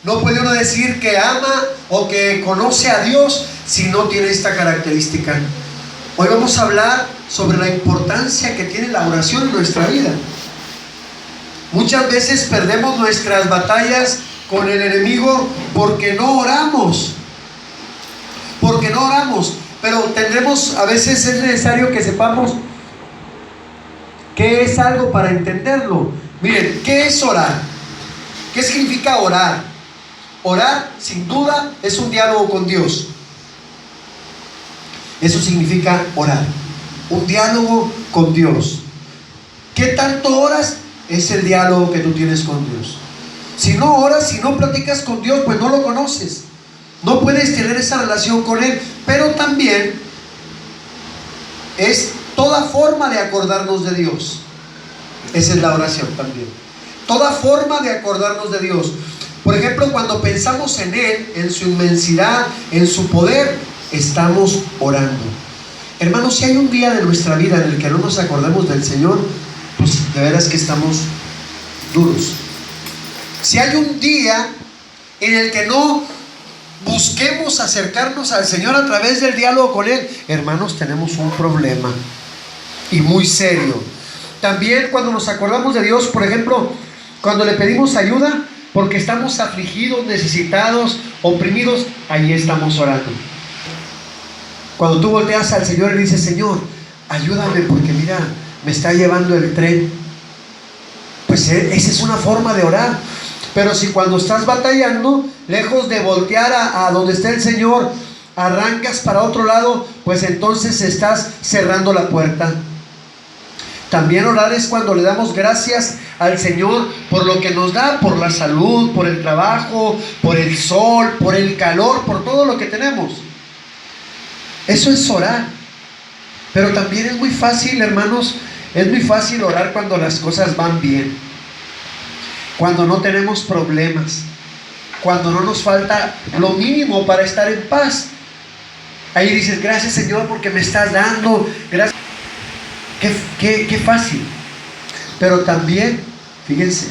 No puede uno decir que ama o que conoce a Dios si no tiene esta característica. Hoy vamos a hablar sobre la importancia que tiene la oración en nuestra vida. Muchas veces perdemos nuestras batallas con el enemigo porque no oramos. Porque no oramos. Pero tendremos, a veces es necesario que sepamos qué es algo para entenderlo. Miren, ¿qué es orar? ¿Qué significa orar? Orar, sin duda, es un diálogo con Dios. Eso significa orar. Un diálogo con Dios. ¿Qué tanto oras? Es el diálogo que tú tienes con Dios. Si no oras, si no platicas con Dios, pues no lo conoces. No puedes tener esa relación con Él. Pero también es toda forma de acordarnos de Dios. Esa es la oración también. Toda forma de acordarnos de Dios. Por ejemplo, cuando pensamos en Él, en su inmensidad, en su poder, estamos orando. Hermanos, si hay un día de nuestra vida en el que no nos acordemos del Señor, pues de veras que estamos duros. Si hay un día en el que no busquemos acercarnos al Señor a través del diálogo con Él, hermanos, tenemos un problema y muy serio. También cuando nos acordamos de Dios, por ejemplo, cuando le pedimos ayuda porque estamos afligidos, necesitados, oprimidos, ahí estamos orando. Cuando tú volteas al Señor y le dices: Señor, ayúdame porque mira, me está llevando el tren, pues esa es una forma de orar. Pero si cuando estás batallando, lejos de voltear a donde está el Señor, arrancas para otro lado, pues entonces estás cerrando la puerta. También orar es cuando le damos gracias al Señor por lo que nos da, por la salud, por el trabajo, por el sol, por el calor, por todo lo que tenemos. Eso es orar. Pero también es muy fácil, hermanos, es muy fácil orar cuando las cosas van bien, cuando no tenemos problemas, cuando no nos falta lo mínimo para estar en paz. Ahí dices: gracias, Señor, porque me estás dando, gracias. Qué fácil. Pero también, fíjense,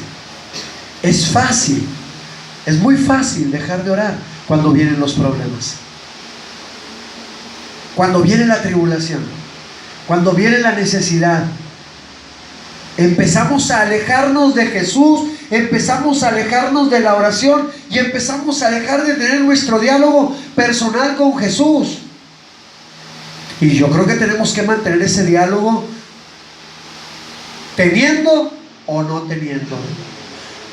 es fácil, es muy fácil dejar de orar cuando vienen los problemas, cuando viene la tribulación, cuando viene la necesidad. Empezamos a alejarnos de Jesús, empezamos a alejarnos de la oración y empezamos a dejar de tener nuestro diálogo personal con Jesús. Y yo creo que tenemos que mantener ese diálogo, teniendo o no teniendo,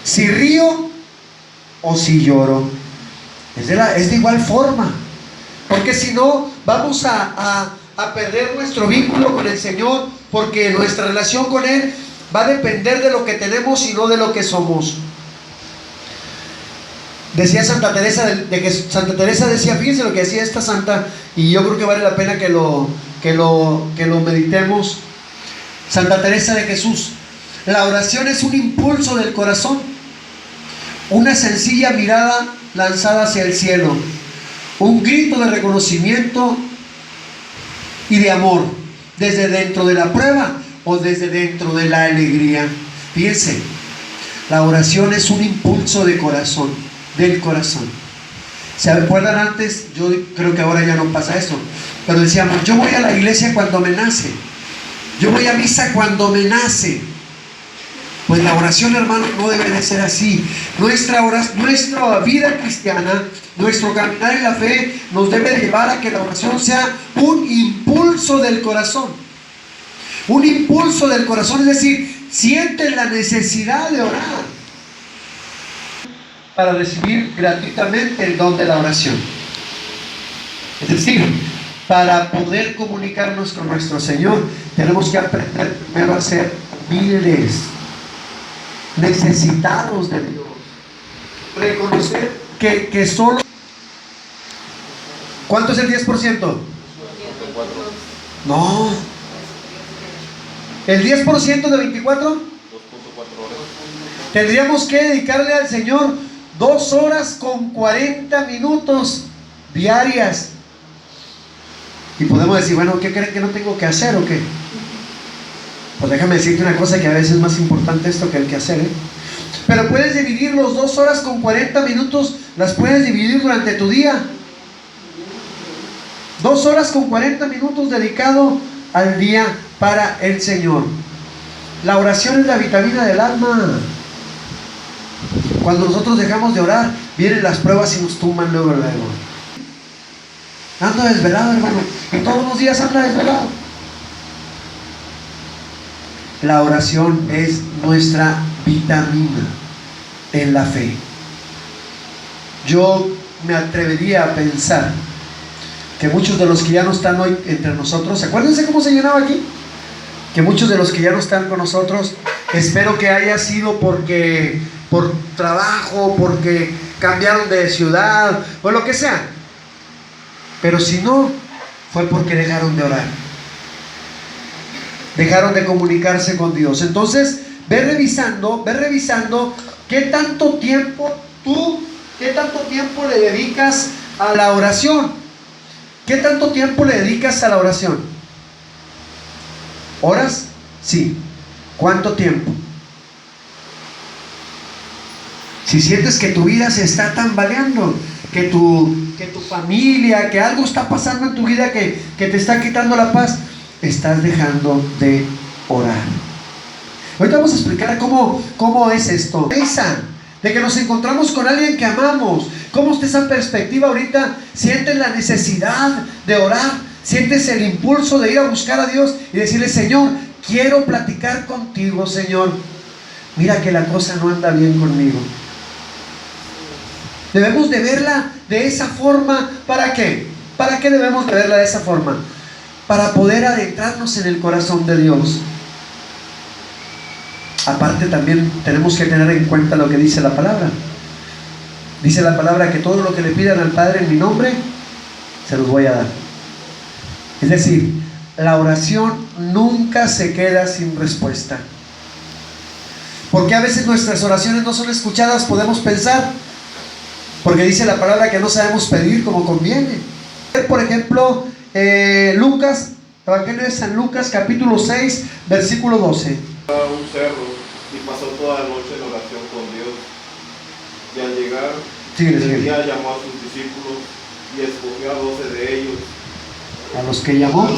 si río o si lloro. Es de igual forma, porque si no vamos a perder nuestro vínculo con el Señor, porque nuestra relación con Él va a depender de lo que tenemos y no de lo que somos. Decía Santa Teresa, Santa Teresa decía, fíjense lo que decía esta santa, y yo creo que vale la pena que lo meditemos. Santa Teresa de Jesús: la oración es un impulso del corazón, una sencilla mirada lanzada hacia el cielo, un grito de reconocimiento y de amor, desde dentro de la prueba o desde dentro de la alegría. Fíjense, la oración es un impulso de corazón, del corazón. ¿Se acuerdan antes? Yo creo que ahora ya no pasa eso, pero decíamos: yo voy a la iglesia cuando me nace, yo voy a misa cuando me nace. Pues la oración, hermano, no debe de ser así. Nuestra vida cristiana, nuestro caminar en la fe, nos debe llevar a que la oración sea un impulso del corazón. Un impulso del corazón, es decir, sientes la necesidad de orar para recibir gratuitamente el don de la oración. Es decir, para poder comunicarnos con nuestro Señor, tenemos que aprender primero a ser humildes, necesitados de Dios, reconocer que solo... ¿Cuánto es el 10%? No. ¿El 10% de 24? 2.4 horas. Tendríamos que dedicarle al Señor 2 horas con 40 minutos diarias. Y podemos decir: bueno, ¿qué creen que no tengo que hacer o qué? Pues déjame decirte una cosa, que a veces es más importante esto que el que hacer, Pero puedes dividir los 2 horas con 40 minutos, las puedes dividir durante tu día. 2 horas con 40 minutos dedicado al día para el Señor. La oración es la vitamina del alma. Cuando nosotros dejamos de orar, vienen las pruebas y nos tumban luego. Ando desvelado, hermano. Y todos los días anda desvelado. La oración es nuestra vitamina en la fe. Yo me atrevería a pensar que muchos de los que ya no están hoy entre nosotros, acuérdense cómo se llenaba aquí, que muchos de los que ya no están con nosotros, espero que haya sido por trabajo, porque cambiaron de ciudad o lo que sea, pero si no, fue porque dejaron de orar, dejaron de comunicarse con Dios. Entonces ve revisando qué tanto tiempo le dedicas a la oración. ¿Qué tanto tiempo le dedicas a la oración? ¿Horas? Sí. ¿Cuánto tiempo? Si sientes que tu vida se está tambaleando, que tu familia, que algo está pasando en tu vida que te está quitando la paz, estás dejando de orar. Ahorita vamos a explicar cómo es esto. De que nos encontramos con alguien que amamos. ¿Cómo está esa perspectiva ahorita? ¿Sientes la necesidad de orar? ¿Sientes el impulso de ir a buscar a Dios y decirle: Señor, quiero platicar contigo, Señor? Mira que la cosa no anda bien conmigo. Debemos de verla de esa forma. ¿Para qué? ¿Para qué debemos de verla de esa forma? Para poder adentrarnos en el corazón de Dios. Aparte, también tenemos que tener en cuenta lo que dice la palabra. Dice la palabra que todo lo que le pidan al Padre en mi nombre, se los voy a dar. Es decir, la oración nunca se queda sin respuesta. Porque a veces nuestras oraciones no son escuchadas, podemos pensar, porque dice la palabra que no sabemos pedir como conviene. Por ejemplo, Lucas, Evangelio de San Lucas, capítulo 6, versículo 12. Un cerro y pasó toda la noche en oración con Dios, y al llegar el día llamó a sus discípulos y escogió a 12 de ellos, a los que llamó